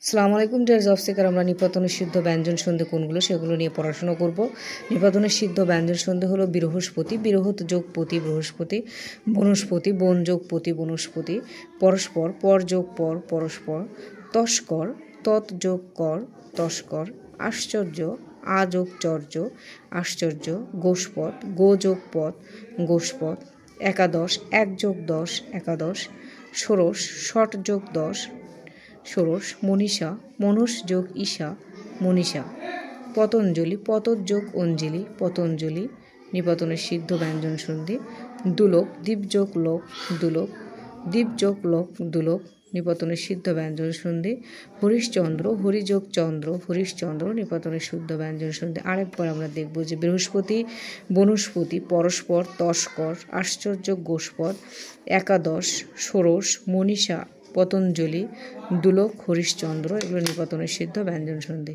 আসসালামু আলাইকুম deer job seeker. আমরা নিপাতনের সিদ্ধ ব্যঞ্জন সন্ধি কোনগুলো সেগুলো নিয়ে পড়াশোনা করব। নিপাতনের সিদ্ধ ব্যঞ্জন সন্ধি হলো বৃহস্পতি, বৃহৎ যোগ পতি বৃহস্পতি, বনস্পতি বন যোগ পতি বনস্পতি, পরস্পর পর যোগ পর পরস্পর, তস্কর তৎ যোগ কর তস্কর, আশ্চর্য আ যোগ চর্য আশ্চর্য, গোষ্পদ গো যোগ পদ গোষ্পদ, একাদশ এক যোগ দশ একাদশ, ষোড়শ ষট যোগ দশ ষোড়শ, মনীষা মনুষ যোগ ঈশা মনীষা, পতঞ্জলি পতর যোগ অঞ্জলি পতঞ্জলি। নিপাতনের সিদ্ধ ব্যঞ্জন সন্ধি দুলোক দ্বীপ যোগ লোক দুলোক, দ্বীপ যোগ লোক দুলোক। নিপাতনের সিদ্ধ ব্যঞ্জন সন্ধি হরিশচন্দ্র হরি যোগ চন্দ্র হরিশচন্দ্র। নিপাতনের শুদ্ধ ব্যঞ্জন সন্ধি আরেকবার আমরা দেখব যে বৃহস্পতি বনস্পতি, পরস্পর তস্কর, আশ্চর্য গোষ্পদ, একাদশ ষোড়শ, মনীষা পতঞ্জলি, দুলোক হরিশচন্দ্র। এগুলো নিপাতনের সিদ্ধ ব্যঞ্জন সন্ধি।